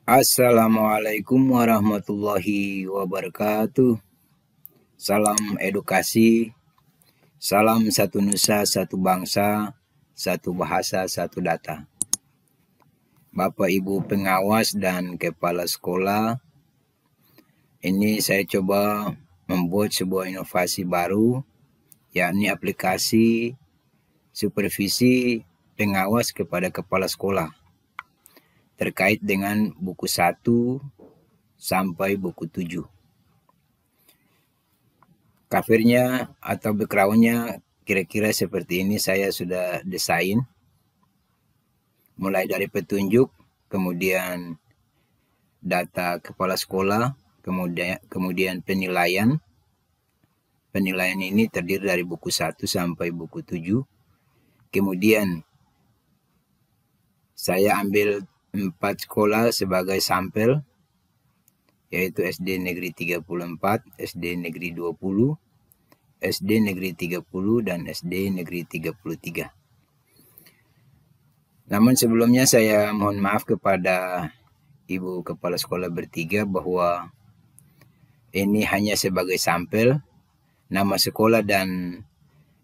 Assalamualaikum warahmatullahi wabarakatuh. Salam edukasi, salam satu nusa, satu bangsa, satu bahasa, satu data. Bapak Ibu pengawas dan kepala sekolah, ini saya coba membuat sebuah inovasi baru, yakni aplikasi supervisi pengawas kepada kepala sekolah terkait dengan buku 1 sampai buku 7. Covernya atau backgroundnya kira-kira seperti ini saya sudah desain. Mulai dari petunjuk, kemudian data kepala sekolah, kemudian penilaian. Penilaian ini terdiri dari buku 1 sampai buku 7. Kemudian saya ambil 4 sekolah sebagai sampel, yaitu SD Negeri 34, SD Negeri 20, SD Negeri 30, dan SD Negeri 33. Namun sebelumnya saya mohon maaf kepada Ibu Kepala Sekolah bertiga bahwa ini hanya sebagai sampel. Nama sekolah dan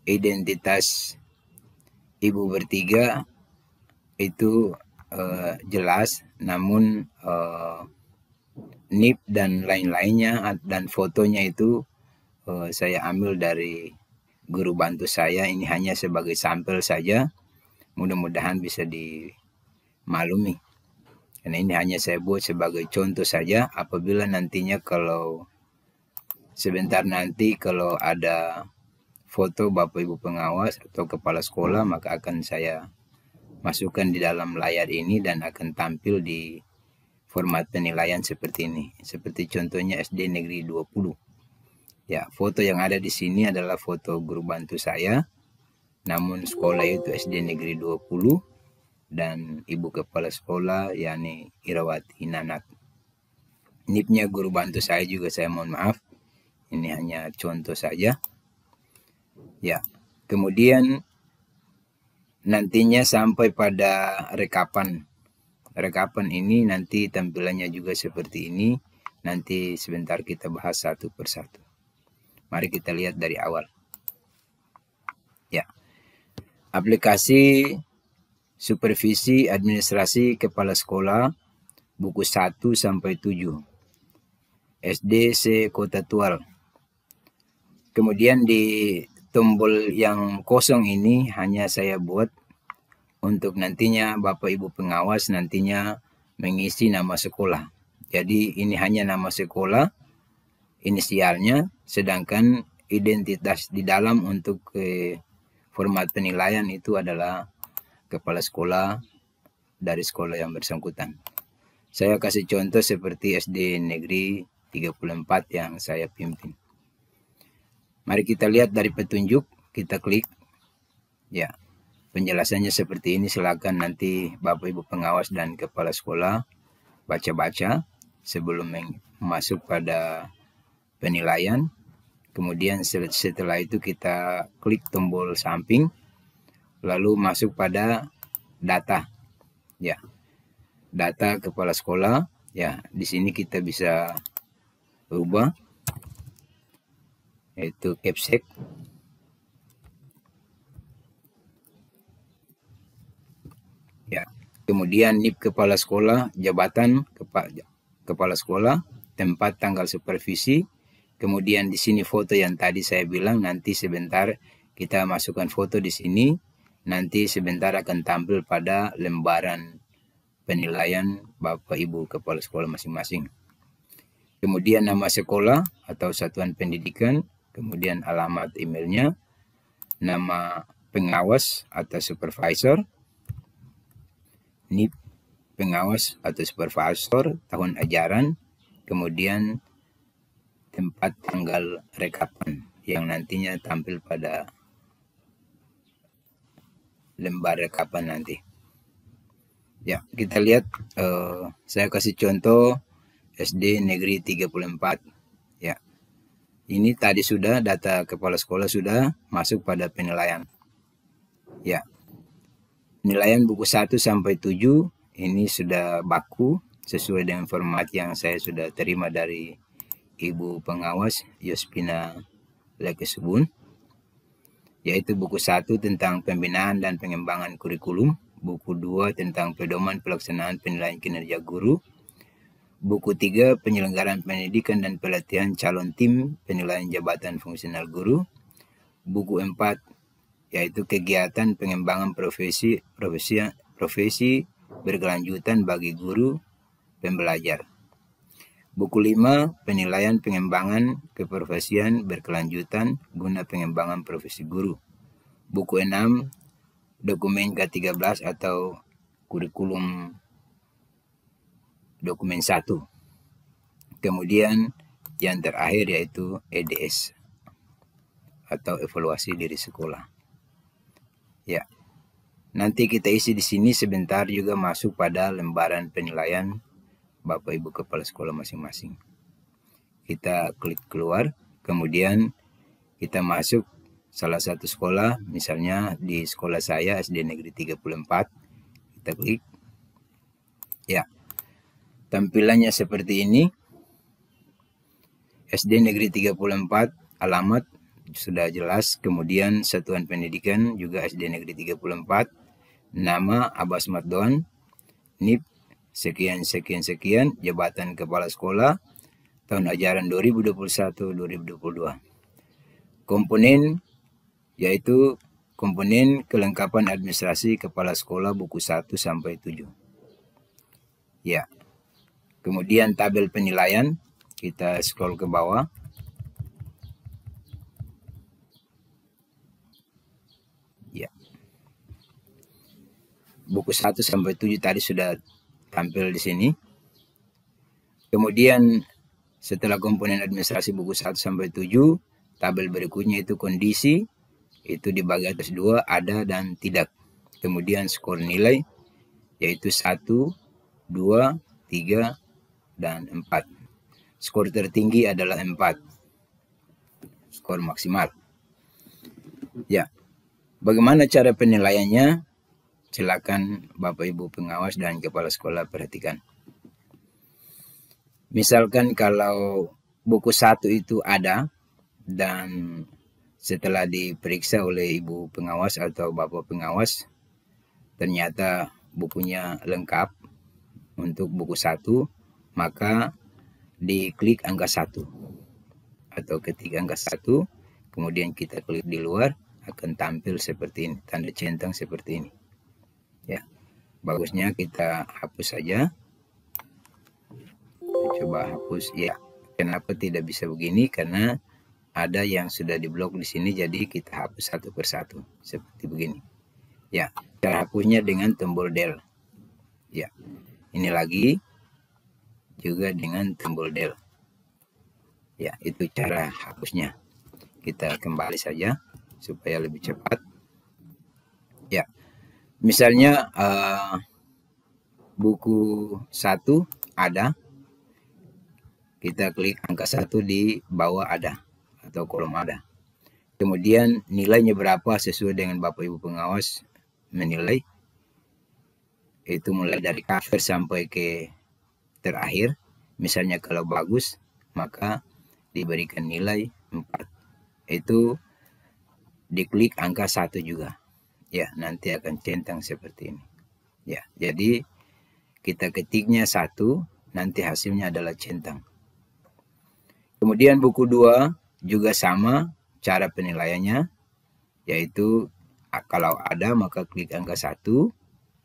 identitas Ibu bertiga itu jelas, namun NIP dan lain-lainnya dan fotonya itu saya ambil dari guru bantu saya. Ini hanya sebagai sampel saja, mudah-mudahan bisa dimaklumi, karena ini hanya saya buat sebagai contoh saja. Apabila nantinya kalau ada foto Bapak Ibu pengawas atau kepala sekolah, maka akan saya masukkan di dalam layar ini dan akan tampil di format penilaian seperti ini. Seperti contohnya SD Negeri 20. Ya, foto yang ada di sini adalah foto guru bantu saya. Namun sekolah itu SD Negeri 20 dan Ibu Kepala Sekolah yakni Irawati Nanat. NIP-nya guru bantu saya juga saya mohon maaf. Ini hanya contoh saja. Ya, kemudian nantinya sampai pada rekapan. Rekapan ini nanti tampilannya juga seperti ini. Nanti sebentar kita bahas satu persatu. Mari kita lihat dari awal. Ya. Aplikasi supervisi administrasi kepala sekolah buku 1 sampai 7. SDC Kota Tual. Kemudian di tombol yang kosong ini hanya saya buat untuk nantinya Bapak Ibu pengawas nantinya mengisi nama sekolah. Jadi ini hanya nama sekolah, inisialnya, sedangkan identitas di dalam untuk format penilaian itu adalah kepala sekolah dari sekolah yang bersangkutan. Saya kasih contoh seperti SD Negeri 34 yang saya pimpin. Mari kita lihat dari petunjuk, kita klik. Ya, penjelasannya seperti ini. Silakan nanti Bapak Ibu pengawas dan kepala sekolah baca-baca sebelum masuk pada penilaian. Kemudian setelah itu kita klik tombol samping, lalu masuk pada data. Ya, data kepala sekolah. Ya, di sini kita bisa ubah, yaitu capsek. Ya, kemudian NIP kepala sekolah, jabatan kepala sekolah, tempat tanggal supervisi. Kemudian di sini foto yang tadi saya bilang, nanti sebentar kita masukkan foto di sini. Nanti sebentar akan tampil pada lembaran penilaian Bapak Ibu kepala sekolah masing-masing. Kemudian nama sekolah atau satuan pendidikan, kemudian alamat emailnya, nama pengawas atau supervisor, NIP pengawas atau supervisor, tahun ajaran, kemudian tempat tanggal rekapan yang nantinya tampil pada lembar rekapan nanti. Ya, kita lihat, saya kasih contoh SD Negeri 34. Ya, ini tadi sudah data kepala sekolah sudah masuk pada penilaian. Ya, penilaian buku 1 sampai 7 ini sudah baku. sesuai dengan format yang saya sudah terima dari Ibu Pengawas Yospina Lekesubun, yaitu buku 1 tentang pembinaan dan pengembangan kurikulum, buku 2 tentang pedoman pelaksanaan penilaian kinerja guru, buku 3 penyelenggaraan pendidikan dan pelatihan calon tim penilaian jabatan fungsional guru, buku 4 yaitu kegiatan pengembangan profesi berkelanjutan bagi guru pembelajar. Buku 5 penilaian pengembangan keprofesian berkelanjutan guna pengembangan profesi guru. Buku 6 dokumen K13 atau kurikulum dokumen 1. Kemudian yang terakhir yaitu EDS atau evaluasi diri sekolah. Ya, nanti kita isi di sini sebentar juga masuk pada lembaran penilaian Bapak Ibu Kepala Sekolah masing-masing. Kita klik keluar, kemudian kita masuk salah satu sekolah, misalnya di sekolah saya SD Negeri 34, kita klik. Ya, tampilannya seperti ini. SD Negeri 34, alamat sudah jelas, kemudian satuan pendidikan juga SD Negeri 34, nama Abbas Mardoan, NIP sekian, jabatan kepala sekolah, tahun ajaran 2021-2022. Komponen yaitu komponen kelengkapan administrasi kepala sekolah buku 1 sampai 7. Ya. Kemudian tabel penilaian, kita scroll ke bawah. Ya. Buku 1 sampai 7 tadi sudah tampil di sini. Kemudian setelah komponen administrasi buku 1 sampai 7, tabel berikutnya itu kondisi, itu dibagi atas 2, ada dan tidak. Kemudian skor nilai yaitu 1, 2, 3, dan 4. Skor tertinggi adalah 4. Skor maksimal. Ya. Bagaimana cara penilaiannya? Silakan Bapak Ibu pengawas dan kepala sekolah perhatikan. Misalkan kalau buku 1 itu ada dan setelah diperiksa oleh Ibu pengawas atau Bapak pengawas ternyata bukunya lengkap untuk buku 1, maka diklik angka 1 atau ketik angka 1, kemudian kita klik di luar, akan tampil seperti ini, tanda centang seperti ini. Ya, bagusnya kita hapus saja. Coba hapus. Ya, kenapa tidak bisa begini? Karena ada yang sudah diblok di sini, jadi kita hapus satu persatu seperti begini. Ya, cara hapusnya dengan tombol del. Ya, ini lagi juga dengan tombol del. Ya, itu cara hapusnya. Kita kembali saja supaya lebih cepat. Ya, misalnya buku 1 ada, kita klik angka 1 di bawah ada atau kolom ada. Kemudian nilainya berapa sesuai dengan Bapak Ibu pengawas menilai. Itu mulai dari cover sampai ke terakhir. Misalnya kalau bagus, maka diberikan nilai 4. Itu diklik angka 1 juga. Ya, nanti akan centang seperti ini. Ya, jadi kita ketiknya 1, nanti hasilnya adalah centang. Kemudian buku 2 juga sama cara penilaiannya, yaitu kalau ada maka klik angka 1,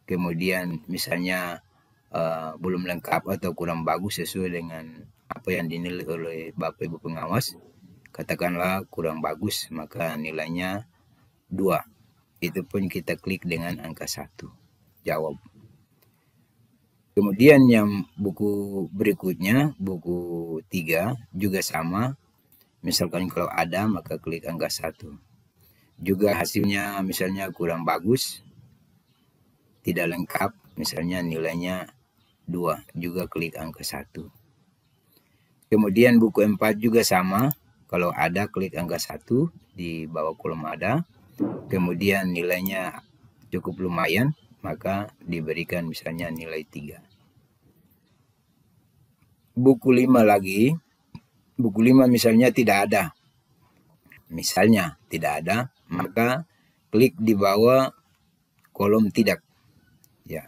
kemudian misalnya belum lengkap atau kurang bagus sesuai dengan apa yang dinilai oleh Bapak Ibu pengawas, katakanlah kurang bagus, maka nilainya 2. Itu pun kita klik dengan angka 1, jawab. Kemudian yang buku berikutnya, buku 3 juga sama. Misalkan kalau ada maka klik angka 1. Juga hasilnya misalnya kurang bagus, tidak lengkap, misalnya nilainya 2, juga klik angka 1. Kemudian buku 4 juga sama, kalau ada klik angka 1 di bawah kolom ada. Kemudian nilainya cukup lumayan, maka diberikan misalnya nilai 3. buku 5 lagi, buku 5 misalnya tidak ada, maka klik di bawah kolom tidak, ya,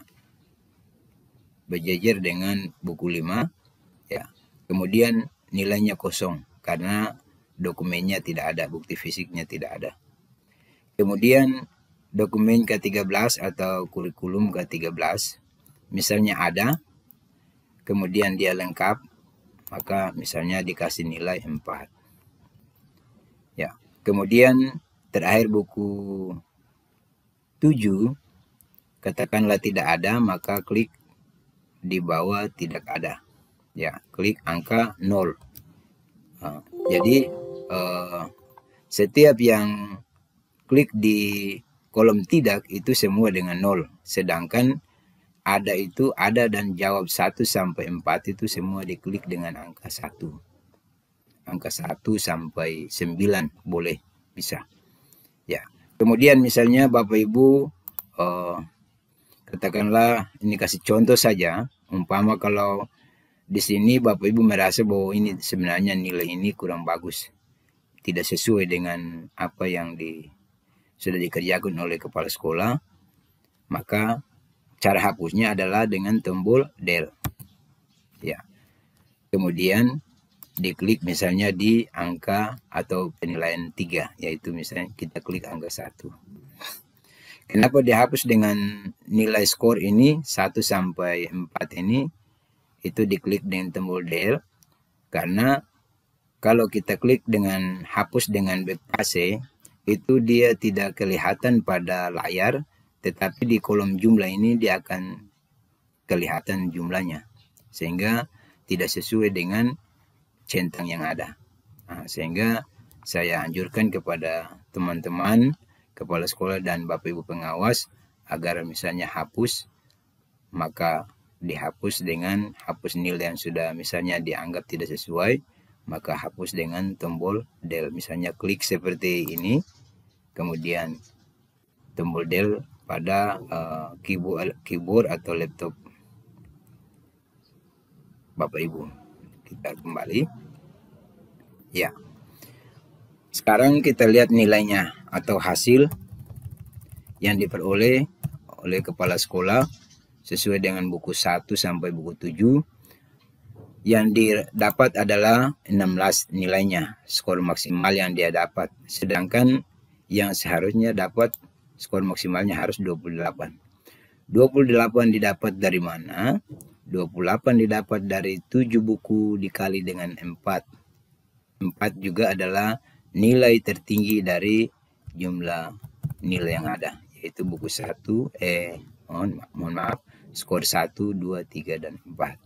berjejer dengan buku 5, ya. Kemudian nilainya kosong karena dokumennya tidak ada, bukti fisiknya tidak ada. Kemudian dokumen ke-13 atau kurikulum ke-13 misalnya ada, kemudian dia lengkap, maka misalnya dikasih nilai 4. Ya. Kemudian terakhir buku 7 katakanlah tidak ada, maka klik di bawah tidak ada. Ya, klik angka 0. Jadi setiap yang klik di kolom tidak itu semua dengan 0. Sedangkan ada itu ada dan jawab 1 sampai 4 itu semua diklik dengan angka 1. Angka 1 sampai 9 boleh, bisa. Ya. Kemudian misalnya Bapak Ibu katakanlah ini kasih contoh saja, umpama kalau di sini Bapak Ibu merasa bahwa ini sebenarnya nilai ini kurang bagus, tidak sesuai dengan apa yang sudah dikerjakan oleh kepala sekolah, maka cara hapusnya adalah dengan tombol del. Ya. Kemudian diklik misalnya di angka atau penilaian 3, yaitu misalnya kita klik angka 1. Kenapa dihapus dengan nilai skor ini 1 sampai 4 ini? Itu diklik dengan tombol del, karena kalau kita klik dengan hapus dengan backslash itu dia tidak kelihatan pada layar, tetapi di kolom jumlah ini dia akan kelihatan jumlahnya, sehingga tidak sesuai dengan centang yang ada. Sehingga saya anjurkan kepada teman-teman kepala sekolah dan Bapak Ibu pengawas agar misalnya hapus, maka dihapus dengan hapus nilai yang sudah misalnya dianggap tidak sesuai, maka hapus dengan tombol del. Misalnya klik seperti ini, kemudian tombol del pada keyboard atau laptop Bapak Ibu. Kita kembali. Ya. Sekarang kita lihat nilainya atau hasil yang diperoleh oleh kepala sekolah sesuai dengan buku 1 sampai buku 7. Yang didapat adalah 16 nilainya, skor maksimal yang dia dapat. Sedangkan yang seharusnya dapat skor maksimalnya harus 28. 28 didapat dari mana? 28 didapat dari 7 buku dikali dengan 4. 4 juga adalah nilai tertinggi dari jumlah nilai yang ada, yaitu buku 1, mohon maaf, skor 1, 2, 3, dan 4.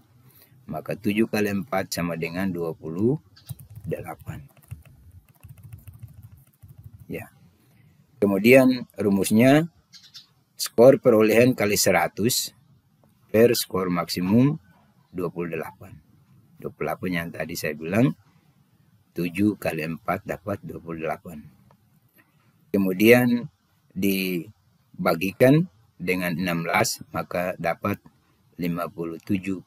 Maka 7 kali 4 sama dengan 28. Ya. Kemudian rumusnya skor perolehan kali 100 per skor maksimum 28. 28 yang tadi saya bilang 7 kali 4 dapat 28. Kemudian dibagikan dengan 16 maka dapat 57,14.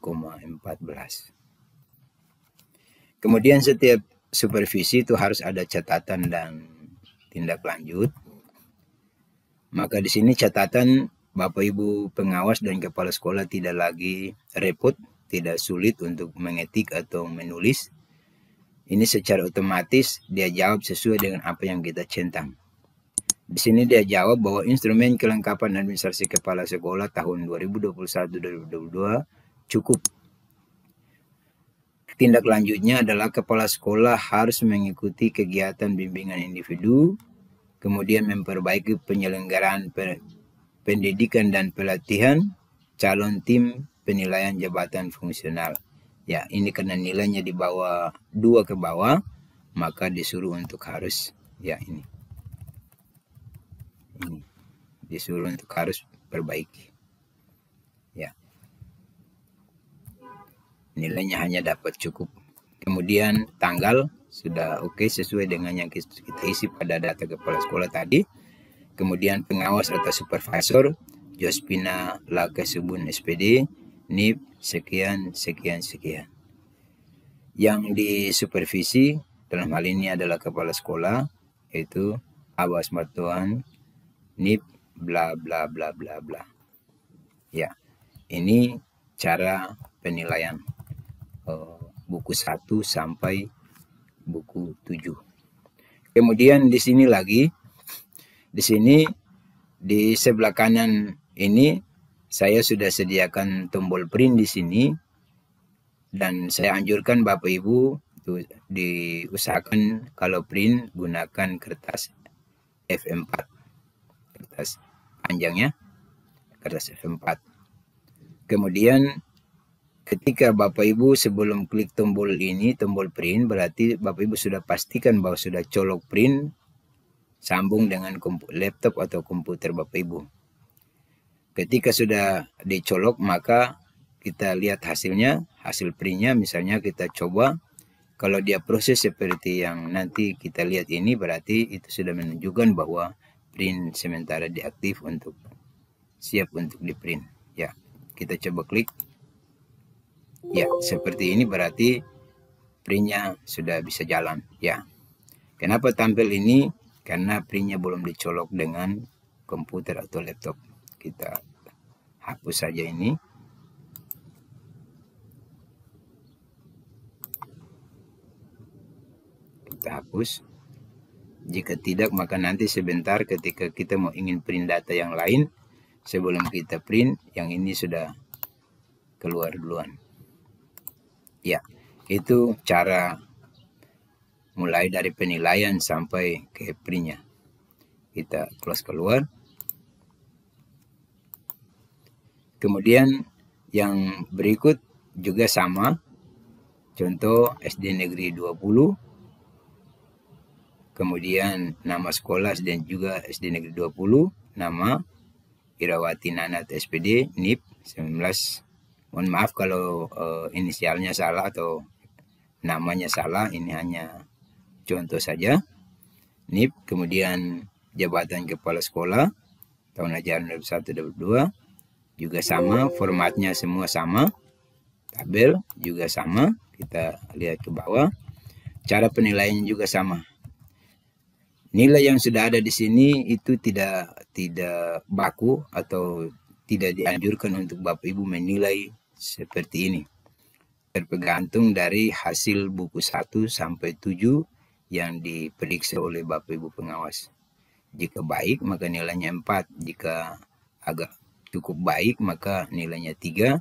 Kemudian setiap supervisi itu harus ada catatan dan tindak lanjut. Maka di sini catatan Bapak Ibu pengawas dan kepala sekolah tidak lagi repot, tidak sulit untuk mengetik atau menulis. Ini secara otomatis dia jawab sesuai dengan apa yang kita centang. Di sini dia jawab bahwa instrumen kelengkapan administrasi kepala sekolah tahun 2021-2022 cukup. Tindak lanjutnya adalah kepala sekolah harus mengikuti kegiatan bimbingan individu, kemudian memperbaiki penyelenggaraan pendidikan dan pelatihan calon tim penilaian jabatan fungsional. Ya, ini karena nilainya di bawah 2 ke bawah, maka disuruh untuk harus, ya ini disuruh untuk harus perbaiki. Ya, nilainya hanya dapat cukup. Kemudian tanggal sudah oke sesuai dengan yang kita isi pada data kepala sekolah tadi. Kemudian pengawas atau supervisor Jospina Laka Subun SPD NIP sekian. Yang disupervisi dalam hal ini adalah kepala sekolah, yaitu awas bantuan, NIP, bla bla bla bla bla. Ya, ini cara penilaian buku 1 sampai buku 7. Kemudian di sini lagi, di sini di sebelah kanan ini saya sudah sediakan tombol print di sini. Dan saya anjurkan Bapak Ibu diusahakan kalau print gunakan kertas F4, kertas panjangnya, kertas F4. Kemudian ketika Bapak Ibu sebelum klik tombol ini, tombol print, berarti Bapak Ibu sudah pastikan bahwa sudah colok print, sambung dengan laptop atau komputer Bapak Ibu. Ketika sudah dicolok, maka kita lihat hasilnya, hasil printnya. Misalnya kita coba, kalau dia proses seperti yang nanti kita lihat ini, berarti itu sudah menunjukkan bahwa print sementara diaktif untuk siap untuk di print. Ya, kita coba klik. Ya, seperti ini berarti printnya sudah bisa jalan. Ya, kenapa tampil ini? Karena printnya belum dicolok dengan komputer atau laptop. Kita hapus saja ini. Kita hapus. Jika tidak, maka nanti sebentar ketika kita mau ingin print data yang lain, sebelum kita print, yang ini sudah keluar duluan. Ya, itu cara mulai dari penilaian sampai ke printnya. Kita close keluar. Kemudian yang berikut juga sama. Contoh SD Negeri 20. Kemudian nama sekolah dan juga SD Negeri 20, nama Irawati Nanat SPD, NIP 19. Mohon maaf kalau inisialnya salah atau namanya salah, ini hanya contoh saja. NIP, kemudian jabatan kepala sekolah, tahun ajaran 2021-2022, juga sama, formatnya semua sama, tabel juga sama, kita lihat ke bawah. Cara penilaiannya juga sama. Nilai yang sudah ada di sini itu tidak baku atau tidak dianjurkan untuk Bapak Ibu menilai seperti ini. Tergantung dari hasil buku 1 sampai 7 yang diperiksa oleh Bapak Ibu pengawas. Jika baik maka nilainya 4, jika agak cukup baik maka nilainya 3,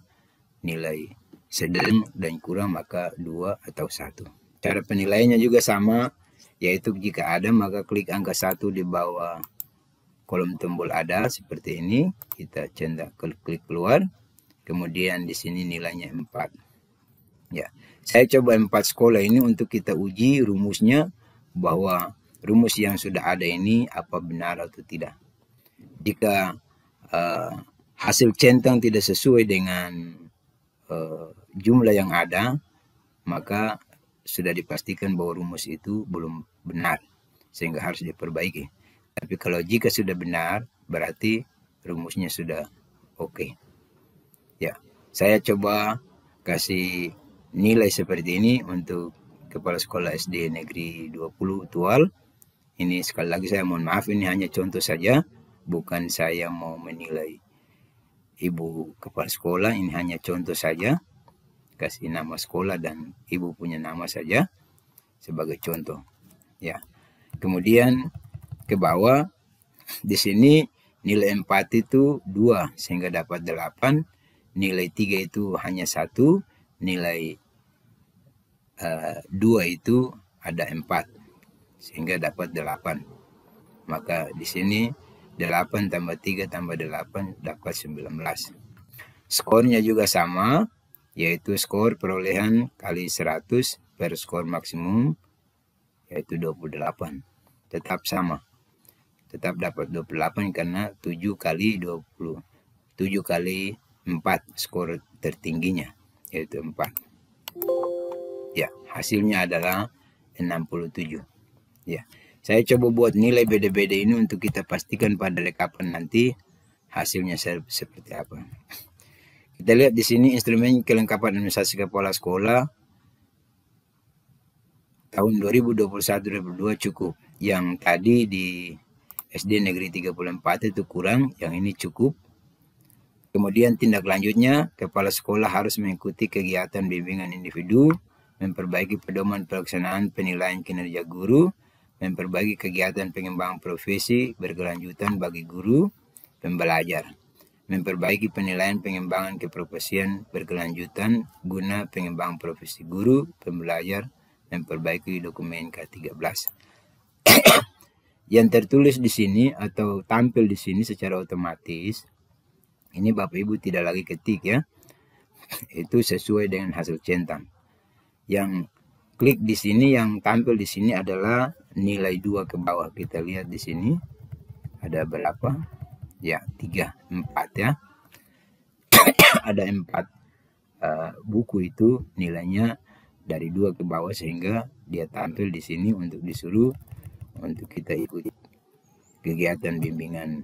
nilai sedang dan kurang maka 2 atau 1. Cara penilaiannya juga sama, yaitu jika ada maka klik angka 1 di bawah kolom tombol ada seperti ini, kita centang klik keluar, kemudian di sini nilainya 4. Ya, saya coba 4 sekolah ini untuk kita uji rumusnya, bahwa rumus yang sudah ada ini apa benar atau tidak. Jika hasil centang tidak sesuai dengan jumlah yang ada, maka sudah dipastikan bahwa rumus itu belum benar, sehingga harus diperbaiki. Tapi kalau jika sudah benar, berarti rumusnya sudah oke. Ya, saya coba kasih nilai seperti ini untuk kepala sekolah SD Negeri 20 Tual. Ini sekali lagi saya mohon maaf, ini hanya contoh saja, bukan saya mau menilai Ibu kepala sekolah, ini hanya contoh saja. Kasih nama sekolah dan ibu punya nama saja sebagai contoh. Ya. Kemudian ke bawah di sini nilai 4 itu 2 sehingga dapat 8, nilai 3 itu hanya 1, nilai 2 itu ada 4 sehingga dapat 8. Maka di sini 8 tambah 3 tambah 8 dapat 19. Skornya juga sama, yaitu skor perolehan kali 100 per skor maksimum, yaitu 28. Tetap sama. Tetap dapat 28 karena 7 kali 20. 7 kali 4 skor tertingginya, yaitu 4. Ya, hasilnya adalah 67. Ya, saya coba buat nilai beda-beda ini untuk kita pastikan pada rekapan nanti hasilnya seperti apa. Kita lihat di sini instrumen kelengkapan administrasi kepala sekolah. tahun 2021-2022 cukup. Yang tadi di SD Negeri 34 itu kurang, yang ini cukup. Kemudian tindak lanjutnya, kepala sekolah harus mengikuti kegiatan bimbingan individu, memperbaiki pedoman pelaksanaan penilaian kinerja guru, memperbaiki kegiatan pengembangan profesi berkelanjutan bagi guru, pembelajar, memperbaiki penilaian pengembangan keprofesian berkelanjutan guna pengembangan profesi guru, pembelajar, memperbaiki dokumen K13. Yang tertulis di sini atau tampil di sini secara otomatis, ini Bapak Ibu tidak lagi ketik ya, itu sesuai dengan hasil centang. Yang klik di sini, yang tampil di sini adalah nilai 2 ke bawah. Kita lihat di sini ada berapa? Ya, 3, 4 ya. Ada 4 buku itu nilainya dari 2 ke bawah, sehingga dia tampil di sini untuk disuruh untuk kita ikuti kegiatan bimbingan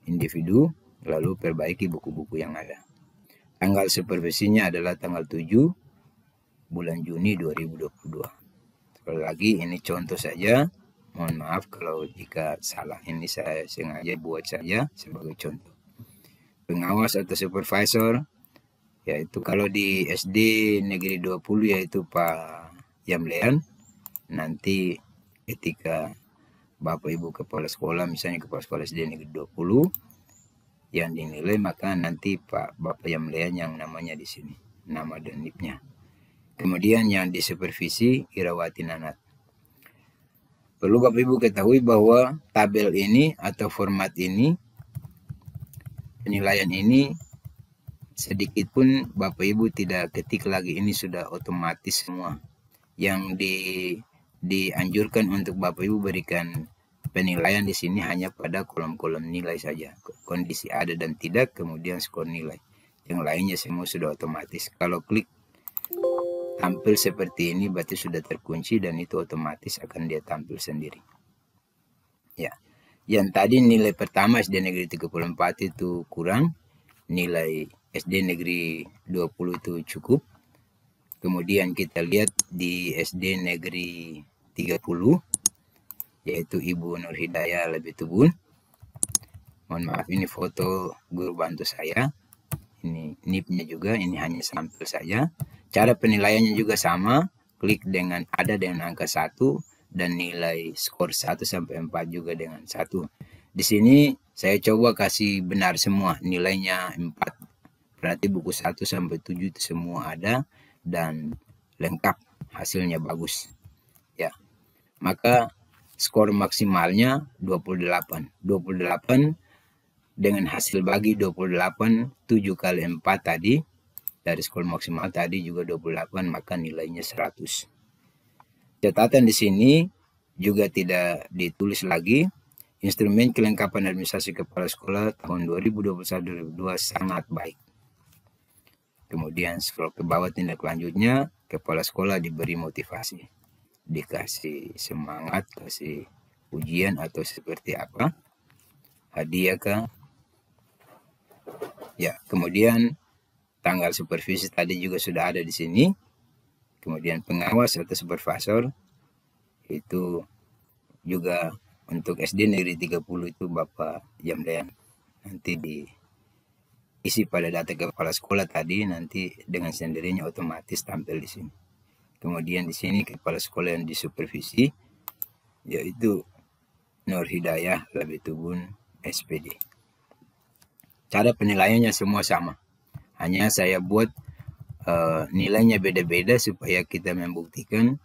individu, lalu perbaiki buku-buku yang ada. Tanggal supervisinya adalah tanggal 7 bulan Juni 2022. Sekali lagi ini contoh saja, mohon maaf kalau jika salah, ini saya sengaja buat saja sebagai contoh. Pengawas atau supervisor, yaitu kalau di SD Negeri 20 yaitu Pak Yamlean. Nanti ketika Bapak Ibu kepala sekolah, misalnya kepala sekolah SD Negeri 20 yang dinilai, maka nanti Bapak Yamlean yang namanya di sini, nama dan NIP-nya. Kemudian yang disupervisi Irawati Nanat. Perlu Bapak Ibu ketahui bahwa tabel ini atau format ini, penilaian ini, sedikit pun Bapak Ibu tidak ketik lagi, ini sudah otomatis semua. Yang dianjurkan untuk Bapak Ibu berikan penilaian di sini hanya pada kolom-kolom nilai saja, kondisi ada dan tidak, kemudian skor nilai. Yang lainnya semua sudah otomatis. Kalau klik tampil seperti ini berarti sudah terkunci dan itu otomatis akan dia tampil sendiri. Ya. Yang tadi nilai pertama SD Negeri 34 itu kurang, nilai SD Negeri 20 itu cukup. Kemudian kita lihat di SD Negeri 30 yaitu Ibu Nur Hidayah Lebih Tubun. Mohon maaf, ini foto guru bantu saya. Ini NIP-nya juga, ini hanya sampel saja. Cara penilaiannya juga sama, klik dengan ada dengan angka 1 dan nilai skor 1 sampai 4 juga dengan 1. Di sini saya coba kasih benar semua, nilainya 4. Berarti buku 1 sampai 7 itu semua ada dan lengkap, hasilnya bagus. Ya. Maka skor maksimalnya 28. 28 dengan hasil bagi 28, 7 kali 4 tadi, dari skor maksimal tadi juga 28, maka nilainya 100. Catatan di sini juga tidak ditulis lagi, instrumen kelengkapan administrasi kepala sekolah tahun 2021-2022 sangat baik. Kemudian scroll ke bawah tindak lanjutnya, kepala sekolah diberi motivasi, dikasih semangat, kasih ujian atau seperti apa, hadiah kah? Ya, kemudian tanggal supervisi tadi juga sudah ada di sini. Kemudian pengawas atau supervisor itu juga untuk SD Negeri 30 itu Bapak Yamlean. Nanti diisi pada data kepala sekolah tadi, nanti dengan sendirinya otomatis tampil di sini. Kemudian di sini kepala sekolah yang disupervisi yaitu Nur Hidayah Lebih Tubun SPD. Cara penilaiannya semua sama. Hanya saya buat nilainya beda-beda supaya kita membuktikan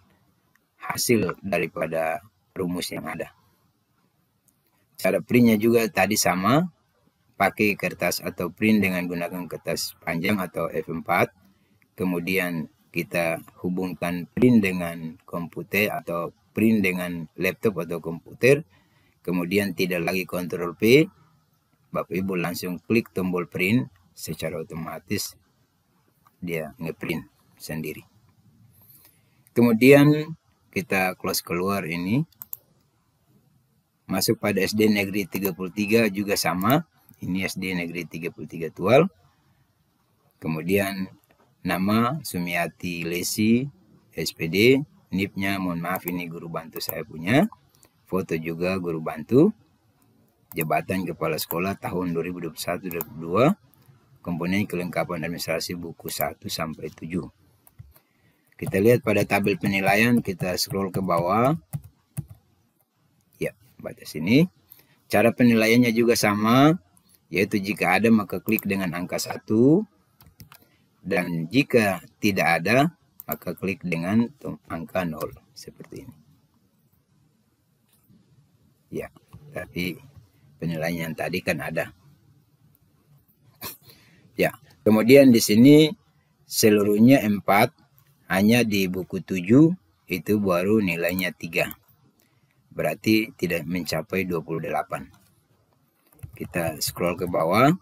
hasil daripada rumus yang ada. Cara printnya juga tadi sama, pakai kertas atau print dengan gunakan kertas panjang atau F4. Kemudian kita hubungkan print dengan komputer atau print dengan laptop atau komputer. Kemudian tidak lagi Ctrl P, Bapak Ibu langsung klik tombol print, secara otomatis dia ngeprint sendiri. Kemudian kita close keluar ini. Masuk pada SD Negeri 33 juga sama. Ini SD Negeri 33 Tual. Kemudian nama Sumiati Lesi SPD. NIP-nya mohon maaf ini guru bantu saya punya, foto juga guru bantu, jabatan kepala sekolah tahun 2021-2022, komponen kelengkapan administrasi buku 1 sampai 7. Kita lihat pada tabel penilaian, kita scroll ke bawah. Ya, batas ini. Cara penilaiannya juga sama, yaitu jika ada maka klik dengan angka 1, dan jika tidak ada maka klik dengan angka 0, seperti ini. Ya, tapi penilaian yang tadi kan ada. Ya, kemudian di sini seluruhnya 4, hanya di buku 7 itu baru nilainya 3. Berarti tidak mencapai 28. Kita scroll ke bawah,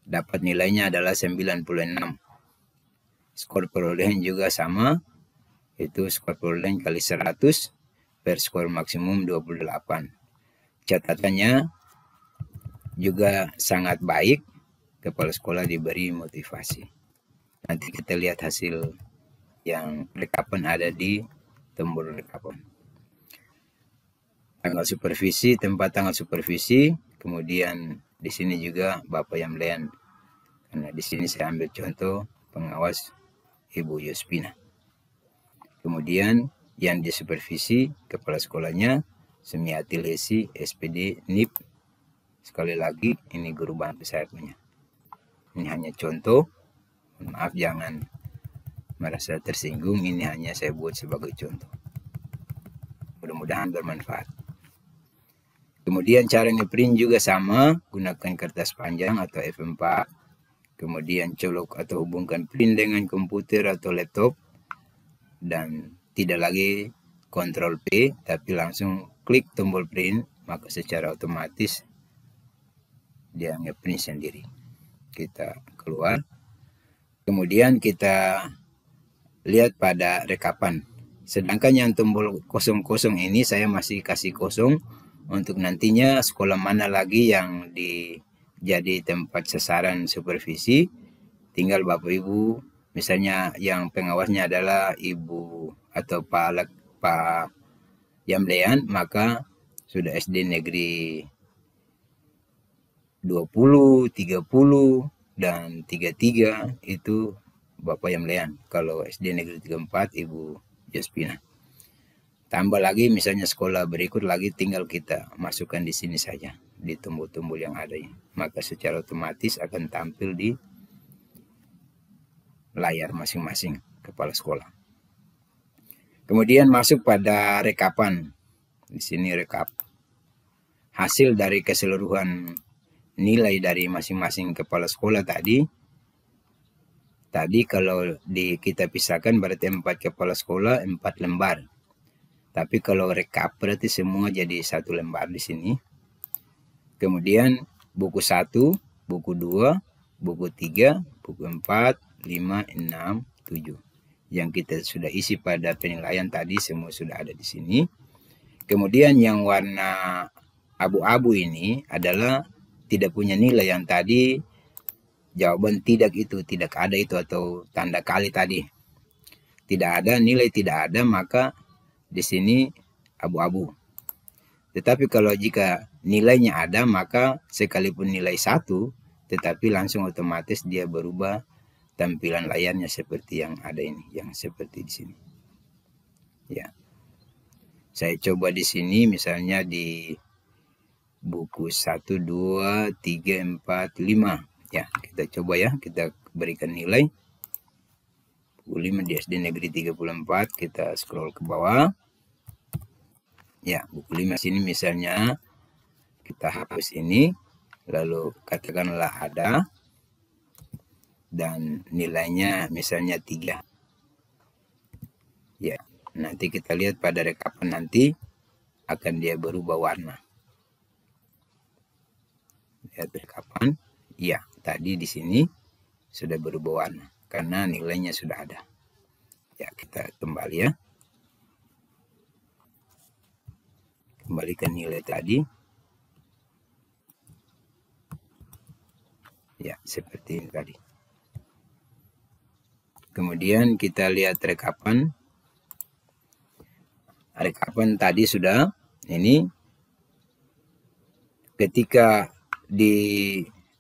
dapat nilainya adalah 96. Skor perolehan juga sama, itu skor perolehan kali 100 per skor maksimum 28. Catatannya juga sangat baik, kepala sekolah diberi motivasi. Nanti kita lihat hasil yang rekapan ada di tombol rekapan. Tanggal supervisi, tempat tanggal supervisi, kemudian di sini juga Bapak Yamlean. Karena di sini saya ambil contoh pengawas Ibu Yospina. Kemudian yang disupervisi kepala sekolahnya Semiati Lesi, SPD NIP. Sekali lagi ini guru bantu saya punya. Ini hanya contoh. Maaf jangan merasa tersinggung, ini hanya saya buat sebagai contoh. Mudah-mudahan bermanfaat. Kemudian cara ngeprint juga sama, gunakan kertas panjang atau F4. Kemudian colok atau hubungkan print dengan komputer atau laptop. Dan tidak lagi Ctrl P, tapi langsung klik tombol print, maka secara otomatis dia ngeprint sendiri. Kita keluar. Kemudian kita lihat pada rekapan. Sedangkan yang tombol 00 ini saya masih kasih kosong untuk nantinya sekolah mana lagi yang jadi tempat sasaran supervisi. Tinggal Bapak Ibu, misalnya yang pengawasnya adalah Ibu atau Pak Yamlean, maka sudah SD negeri 20, 30, dan 33 itu Bapak Yamlean. Kalau SD negeri 34 Ibu Yospina. Tambah lagi misalnya sekolah berikut lagi, tinggal kita masukkan di sini saja, di tombol-tombol yang ada ini. Maka secara otomatis akan tampil di layar masing-masing kepala sekolah. Kemudian masuk pada rekapan. Di sini rekap hasil dari keseluruhan nilai dari masing-masing kepala sekolah tadi. Tadi kalau kita pisahkan berarti 4 kepala sekolah 4 lembar. Tapi kalau rekap berarti semua jadi 1 lembar di sini. Kemudian buku 1, buku 2, buku 3, buku 4, 5, 6, 7. Yang kita sudah isi pada penilaian tadi semua sudah ada di sini. Kemudian yang warna abu-abu ini adalah tidak punya nilai, yang tadi jawaban tidak ada itu atau tanda kali tadi. Tidak ada, nilai tidak ada, maka di sini abu-abu. Tetapi kalau jika nilainya ada, maka sekalipun nilai 1, tetapi langsung otomatis dia berubah tampilan layarnya seperti yang ada ini, yang seperti di sini. Ya. Saya coba di sini misalnya di buku 1, 2, 3, 4, 5. Ya, kita coba ya, kita berikan nilai. Buku 5 di SD negeri 34, kita scroll ke bawah. Ya, buku 5 sini misalnya kita hapus ini, lalu katakanlah ada, dan nilainya misalnya 3. Ya, nanti kita lihat pada rekapan nanti akan dia berubah warna. Lihat rekapan, ya tadi di sini sudah berubah warna karena nilainya sudah ada. Ya, kita kembali ya. Kembalikan nilai tadi. Ya, seperti ini tadi. Kemudian kita lihat rekapan. rekapan tadi sudah. Ini ketika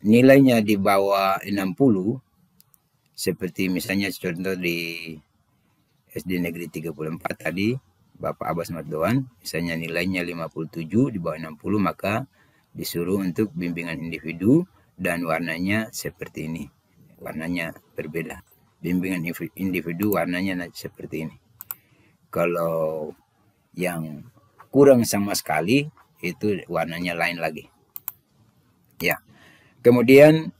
nilainya di bawah 60, seperti misalnya contoh di SD Negeri 34 tadi, Bapak Abbas Mardoan, misalnya nilainya 57 di bawah 60, maka disuruh untuk bimbingan individu dan warnanya seperti ini. Warnanya berbeda. Bimbingan individu warnanya seperti ini. Kalau yang kurang sama sekali, itu warnanya lain lagi. Ya. Kemudian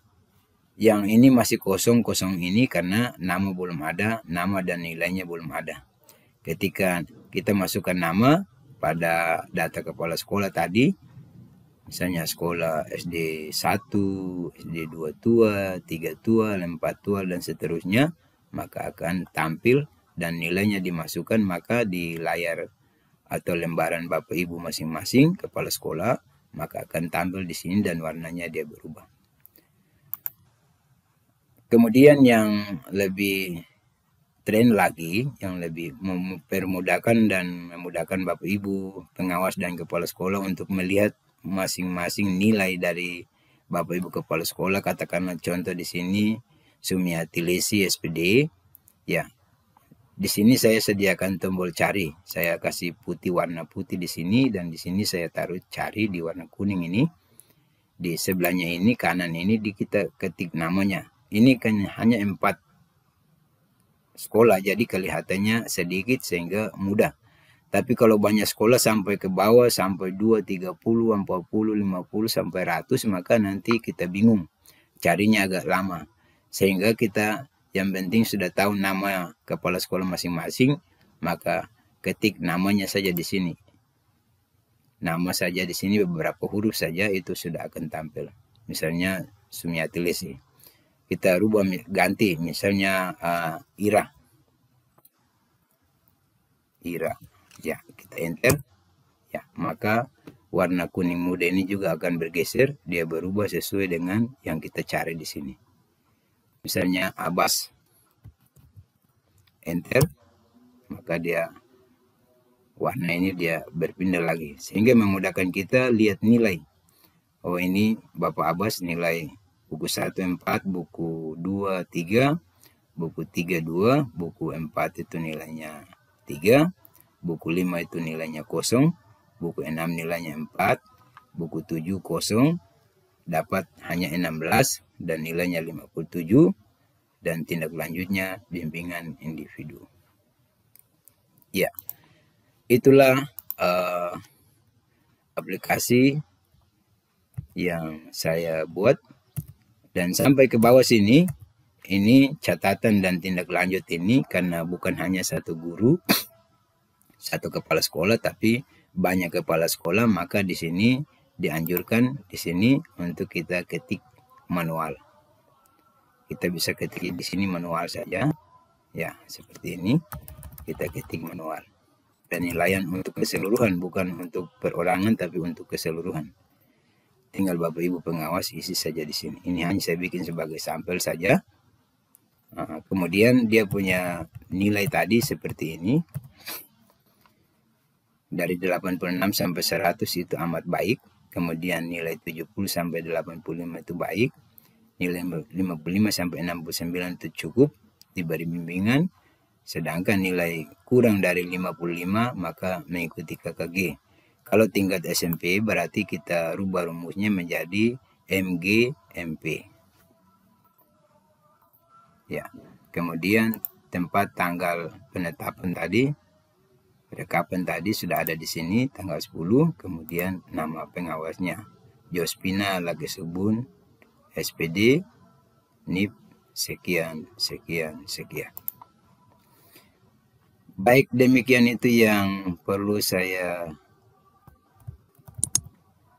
yang ini masih kosong ini karena nama belum ada, nama dan nilainya belum ada. Ketika kita masukkan nama pada data kepala sekolah tadi, misalnya sekolah SD 1, SD 2 tua, 3 tua, 4 tua, dan seterusnya, maka akan tampil dan nilainya dimasukkan, maka di layar atau lembaran Bapak Ibu masing-masing kepala sekolah, maka akan tampil di sini dan warnanya dia berubah. Kemudian yang lebih tren lagi, yang lebih mempermudahkan dan memudahkan Bapak Ibu, pengawas dan kepala sekolah untuk melihat masing-masing nilai dari Bapak Ibu kepala sekolah. Katakanlah contoh di sini Sumiati Lesi SPD, ya. Di sini saya sediakan tombol cari. Saya kasih putih, warna putih di sini, dan di sini saya taruh cari di warna kuning ini. Di sebelahnya ini, kanan ini, kita ketik namanya. Ini kan hanya 4 sekolah, jadi kelihatannya sedikit sehingga mudah. Tapi kalau banyak sekolah sampai ke bawah, sampai 2, 30, 40, 50, sampai 100, maka nanti kita bingung. Carinya agak lama. Sehingga kita yang penting sudah tahu nama kepala sekolah masing-masing, maka ketik namanya saja di sini. Nama saja di sini beberapa huruf saja itu sudah akan tampil. Misalnya Sumiati Lesi. Kita rubah ganti misalnya Ira. Ya, kita enter. Ya, maka warna kuning muda ini juga akan bergeser, dia berubah sesuai dengan yang kita cari di sini. Misalnya Abbas, enter, maka dia warna ini dia berpindah lagi, sehingga memudahkan kita lihat nilai. Oh, ini Bapak Abbas nilai buku 1 4, buku 2 3, buku 3 2, buku 4 itu nilainya 3, buku 5 itu nilainya 0, buku 6 nilainya 4, buku 7 0, dapat hanya 16 dan nilainya 57, dan tindak lanjutnya bimbingan individu. Ya, itulah aplikasi yang saya buat. Dan sampai ke bawah sini, ini catatan dan tindak lanjut ini karena bukan hanya satu guru, satu kepala sekolah, tapi banyak kepala sekolah, maka di sini dianjurkan di sini untuk kita ketik manual. Kita bisa ketik di sini manual saja, ya seperti ini. Kita ketik manual. Penilaian untuk keseluruhan, bukan untuk perorangan, tapi untuk keseluruhan. Tinggal Bapak Ibu pengawas isi saja di sini. Ini hanya saya bikin sebagai sampel saja. Kemudian dia punya nilai tadi seperti ini. Dari 86 sampai 100 itu amat baik. Kemudian nilai 70 sampai 85 itu baik. Nilai 55 sampai 69 itu cukup diberi bimbingan. Sedangkan nilai kurang dari 55 maka mengikuti KKG. Kalau tingkat SMP berarti kita rubah rumusnya menjadi MG MP. Ya. Kemudian tempat tanggal penetapan tadi, rekapan tadi sudah ada di sini tanggal 10, kemudian nama pengawasnya Jospina Lagesubun SPD NIP sekian. Baik, demikian itu yang perlu saya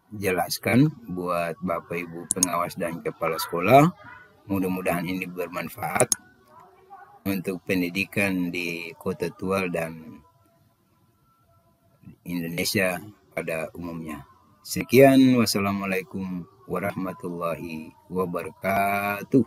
jelaskan buat Bapak Ibu pengawas dan kepala sekolah. Mudah-mudahan ini bermanfaat untuk pendidikan di Kota Tual dan Indonesia pada umumnya. Sekian, wassalamualaikum warahmatullahi wabarakatuh.